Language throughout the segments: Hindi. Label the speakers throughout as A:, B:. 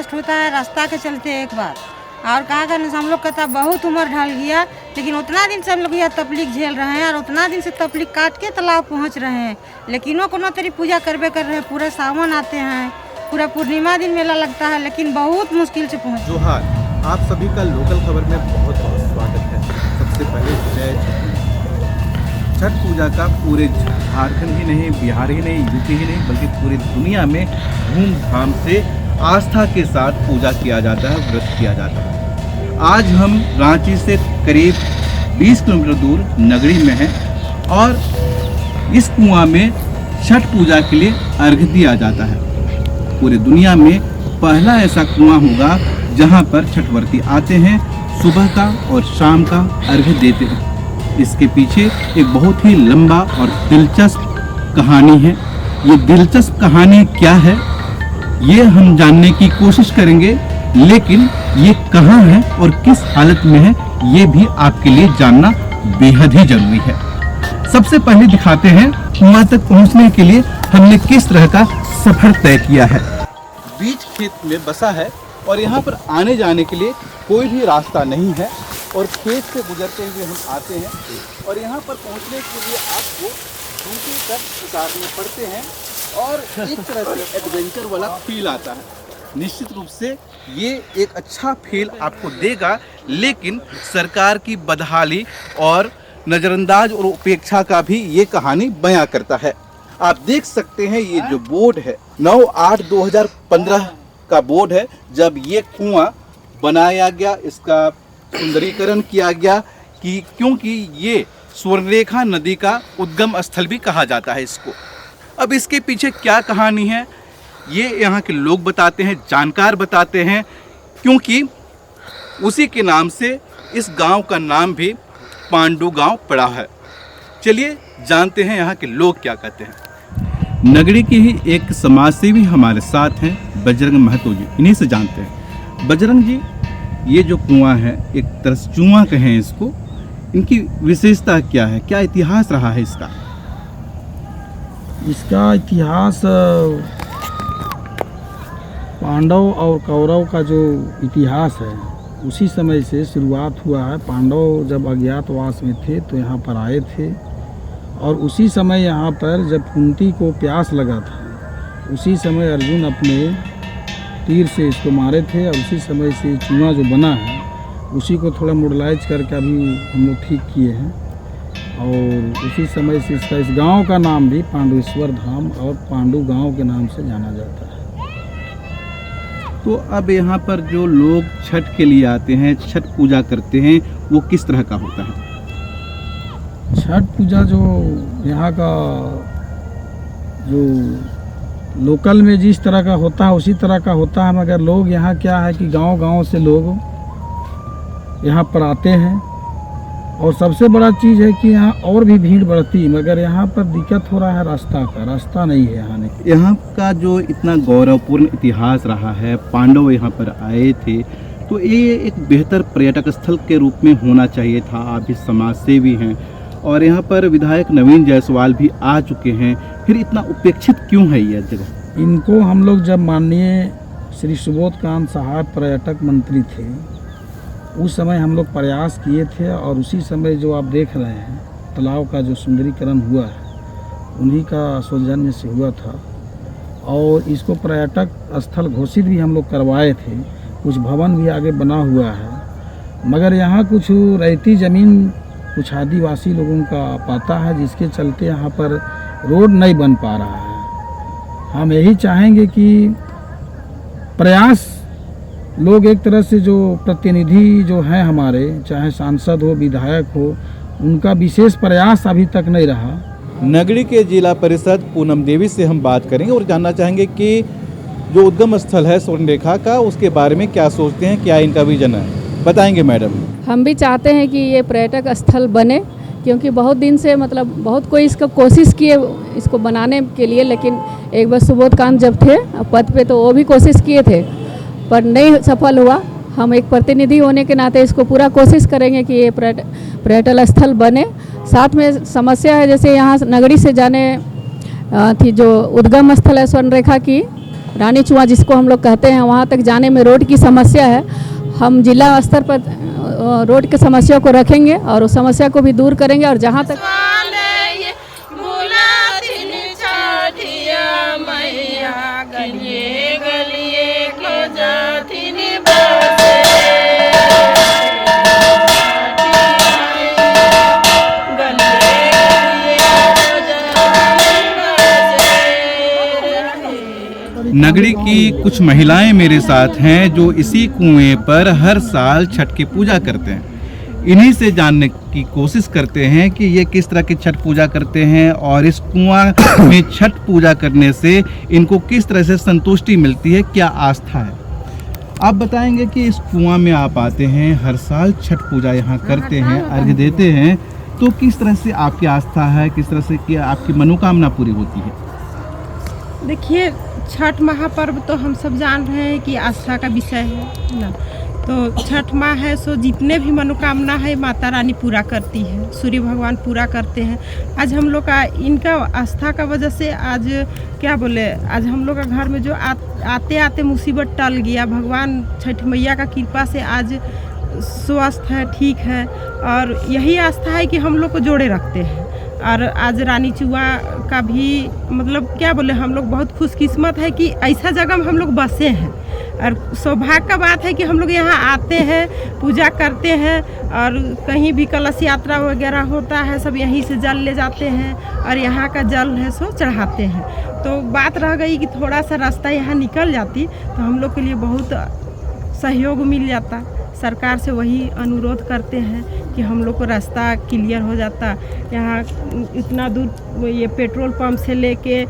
A: कष्ट होता है रास्ता के चलते एक बार। और कहा करने से हम लोग का बहुत उम्र ढल गया, लेकिन उतना दिन से हम लोग यह तकलीफ झेल रहे हैं और उतना दिन से तकलीफ काट के तालाब पहुँच रहे हैं, लेकिन वो कोनो तेरी पूजा करबे कर रहे हैं। पूरा सावन आते हैं, पूरा पूर्णिमा दिन मेला लगता है, लेकिन बहुत मुश्किल से पहुँच।
B: जोहार, आप सभी का लोकल खबर में बहुत बहुत स्वागत है। सबसे पहले जय छठ पूजा का पूरे झारखंड ही नहीं, बिहार ही नहीं, यूपी ही नहीं, बल्कि पूरी दुनिया में धूमधाम से आस्था के साथ पूजा किया जाता है, व्रत किया जाता है। आज हम रांची से करीब 20 किलोमीटर दूर नगरी में हैं और इस कुआं में छठ पूजा के लिए अर्घ्य दिया जाता है। पूरी दुनिया में पहला ऐसा कुआं होगा जहां पर छठव्रती आते हैं, सुबह का और शाम का अर्घ्य देते हैं। इसके पीछे एक बहुत ही लंबा और दिलचस्प कहानी है। ये दिलचस्प कहानी क्या है ये हम जानने की कोशिश करेंगे, लेकिन ये कहाँ है और किस हालत में है ये भी आपके लिए जानना बेहद ही जरूरी है। सबसे पहले दिखाते हैं कुआं तक पहुंचने के लिए हमने किस तरह का सफर तय किया है। बीच खेत में बसा है और यहाँ पर आने जाने के लिए कोई भी रास्ता नहीं है और खेत से गुजरते हुए हम आते हैं और यहाँ पर पहुँचने के लिए आपको ऊँची तक उतारने पड़ते हैं और एक तरह से एडवेंचर वाला फील आता है। निश्चित रूप से ये एक अच्छा फील आपको देगा, लेकिन सरकार की बदहाली और नज़रअंदाज और उपेक्षा का भी ये कहानी बयां करता है। आप देख सकते हैं ये जो बोर्ड है 9/8/2015 का बोर्ड है, जब ये कुआं बनाया गया, इसका सुंदरीकरण किया गया कि क्योंकि ये स्वर्णरेखा नदी का उद्गम स्थल भी कहा जाता है इसको। अब इसके पीछे क्या कहानी है ये यहाँ के लोग बताते हैं, जानकार बताते हैं, क्योंकि उसी के नाम से इस गांव का नाम भी पांडु गांव पड़ा है। चलिए जानते हैं यहाँ के लोग क्या कहते हैं। नगरी के ही एक समाजसेवी हमारे साथ हैं, बजरंग महतो जी, इन्हीं से जानते हैं। बजरंग जी, ये जो कुआं है, एक तरह से कुआं कहें इसको, इनकी विशेषता क्या है, क्या इतिहास रहा है इसका?
C: इसका इतिहास पांडव और कौरव का जो इतिहास है उसी समय से शुरुआत हुआ है। पांडव जब अज्ञातवास में थे तो यहाँ पर आए थे और उसी समय यहाँ पर जब कुंती को प्यास लगा था, उसी समय अर्जुन अपने तीर से इसको मारे थे और उसी समय से कुआं जो बना है उसी को थोड़ा मॉडलाइज करके अभी हम लोग ठीक किए हैं और उसी समय से इसका इस गांव का नाम भी पांडवेश्वर धाम और पांडु गांव के नाम से जाना जाता है।
B: तो अब यहाँ पर जो लोग छठ के लिए आते हैं, छठ पूजा करते हैं, वो किस तरह का होता है?
C: छठ पूजा जो यहाँ का जो लोकल में जिस तरह का होता है उसी तरह का होता है, मगर लोग यहाँ क्या है कि गांव-गांव से लोग यहाँ पर आते हैं और सबसे बड़ा चीज़ है कि यहाँ और भी भीड़ बढ़ती, मगर यहाँ पर दिक्कत हो रहा है रास्ता नहीं है यहाँ नहीं।
B: यहाँ का जो इतना गौरवपूर्ण इतिहास रहा है, पांडव यहाँ पर आए थे, तो ये एक बेहतर पर्यटक स्थल के रूप में होना चाहिए था। आप भी समाज सेवी हैं और यहाँ पर विधायक नवीन जायसवाल भी आ चुके हैं, फिर इतना उपेक्षित क्यों है ये जगह?
C: इनको हम लोग जब माननीय श्री सुबोध कांत साहब पर्यटक मंत्री थे उस समय हम लोग प्रयास किए थे और उसी समय जो आप देख रहे हैं तालाब का जो सुंदरीकरण हुआ है उन्हीं का सौजन्य से हुआ था और इसको पर्यटक स्थल घोषित भी हम लोग करवाए थे। कुछ भवन भी आगे बना हुआ है, मगर यहाँ कुछ रेती ज़मीन कुछ आदिवासी लोगों का पाता है, जिसके चलते यहाँ पर रोड नहीं बन पा रहा है। हम यही चाहेंगे कि प्रयास लोग एक तरह से जो प्रतिनिधि जो हैं हमारे, चाहे सांसद हो, विधायक हो, उनका विशेष प्रयास अभी तक नहीं रहा।
B: नगरी के जिला परिषद पूनम देवी से हम बात करेंगे और जानना चाहेंगे कि जो उद्गम स्थल है स्वर्णरेखा का, उसके बारे में क्या सोचते हैं, क्या इनका विजन है, बताएंगे मैडम।
D: हम भी चाहते हैं कि ये पर्यटक स्थल बने, क्योंकि बहुत दिन से मतलब बहुत कोई इसका कोशिश किए इसको बनाने के लिए, लेकिन एक बार सुबोध कांत जब थे पद पे तो वो भी कोशिश किए थे पर नहीं सफल हुआ। हम एक प्रतिनिधि होने के नाते इसको पूरा कोशिश करेंगे कि ये पर्यटन स्थल बने। साथ में समस्या है जैसे यहाँ नगरी से जाने थी जो उद्गम स्थल है स्वर्णरेखा की, रानी चुआ जिसको हम लोग कहते हैं, वहाँ तक जाने में रोड की समस्या है। हम जिला स्तर पर रोड की समस्या को रखेंगे और उस समस्या को भी दूर करेंगे। और जहाँ तक
B: नगरी की कुछ महिलाएं मेरे साथ हैं जो इसी कुएं पर हर साल छठ की पूजा करते हैं। इन्हीं से जानने की कोशिश करते हैं कि ये किस तरह की छठ पूजा करते हैं और इस कुआं में छठ पूजा करने से इनको किस तरह से संतुष्टि मिलती है, क्या आस्था है। आप बताएंगे कि इस कुआं में आप आते हैं, हर साल छठ पूजा यहाँ करते हैं, अर्घ्य देते हैं, तो किस तरह से आपकी आस्था है, किस तरह से कि आपकी मनोकामना पूरी होती है।
E: देखिए, छठ महापर्व तो हम सब जान रहे हैं कि आस्था का विषय है ना। तो छठ माह है सो जितने भी मनोकामना है माता रानी पूरा करती है, सूर्य भगवान पूरा करते हैं। आज हम लोग का इनका आस्था का वजह से आज क्या बोले, आज हम लोग का घर में जो आते आते मुसीबत टल गया, भगवान छठ मैया का कृपा से आज स्वस्थ है, ठीक है। और यही आस्था है कि हम लोग को जोड़े रखते हैं। और आज रानी चुआ का भी मतलब क्या बोले, हम लोग बहुत खुशकिस्मत है कि ऐसा जगह में हम लोग बसे हैं। और सौभाग्य का बात है कि हम लोग यहाँ आते हैं, पूजा करते हैं, और कहीं भी कलश यात्रा वगैरह होता है सब यहीं से जल ले जाते हैं और यहाँ का जल है सो चढ़ाते हैं। तो बात रह गई कि थोड़ा सा रास्ता यहाँ निकल जाती तो हम लोग के लिए बहुत सहयोग मिल जाता। सरकार से वही अनुरोध करते हैं कि हम लोग को रास्ता क्लियर हो जाता। यहाँ इतना दूर ये पेट्रोल पंप से लेके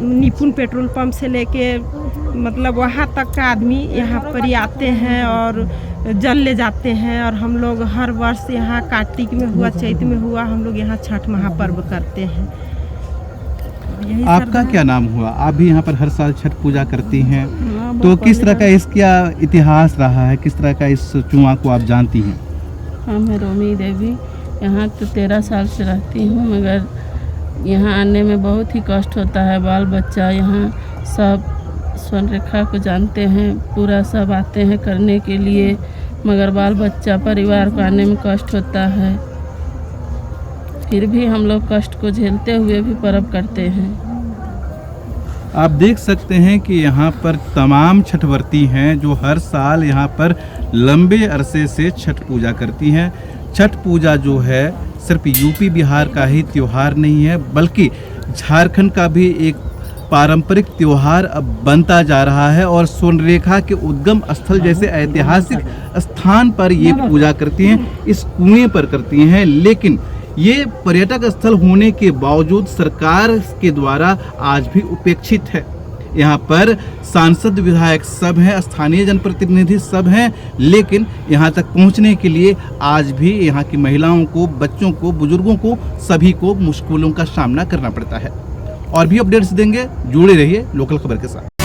E: निपुण पेट्रोल पंप से लेके मतलब वहाँ तक का आदमी यहाँ पर ही आते हैं और जल ले जाते हैं। और हम लोग हर वर्ष यहाँ कार्तिक में हुआ, चैत में हुआ, हम लोग यहाँ छठ महापर्व करते हैं।
B: आपका क्या नाम हुआ? आप भी यहाँ पर हर साल छठ पूजा करती हैं, तो किस तरह का इसका इतिहास रहा है, किस तरह का इस कुआं को आप जानती हैं?
F: हाँ, मैं रोमी देवी यहाँ तो 13 साल से रहती हूँ, मगर यहाँ आने में बहुत ही कष्ट होता है। बाल बच्चा यहाँ सब स्वर्ण रेखा को जानते हैं, पूरा सब आते हैं करने के लिए, मगर बाल बच्चा परिवार को आने में कष्ट होता है। फिर भी हम लोग कष्ट को झेलते हुए भी पर्व करते हैं।
B: आप देख सकते हैं कि यहाँ पर तमाम छठवर्ती हैं जो हर साल यहाँ पर लंबे अरसे से छठ पूजा करती हैं। छठ पूजा जो है सिर्फ यूपी बिहार का ही त्यौहार नहीं है, बल्कि झारखंड का भी एक पारंपरिक त्यौहार अब बनता जा रहा है। और स्वर्ण रेखा के उद्गम स्थल जैसे ऐतिहासिक स्थान पर ये पूजा करती हैं, इस कुएं पर करती हैं। लेकिन ये पर्यटक स्थल होने के बावजूद सरकार के द्वारा आज भी उपेक्षित है। यहाँ पर सांसद विधायक सब हैं, स्थानीय जनप्रतिनिधि सब हैं, लेकिन यहाँ तक पहुँचने के लिए आज भी यहाँ की महिलाओं को, बच्चों को, बुजुर्गों को, सभी को मुश्किलों का सामना करना पड़ता है। और भी अपडेट्स देंगे, जुड़े रहिए लोकल खबर के साथ।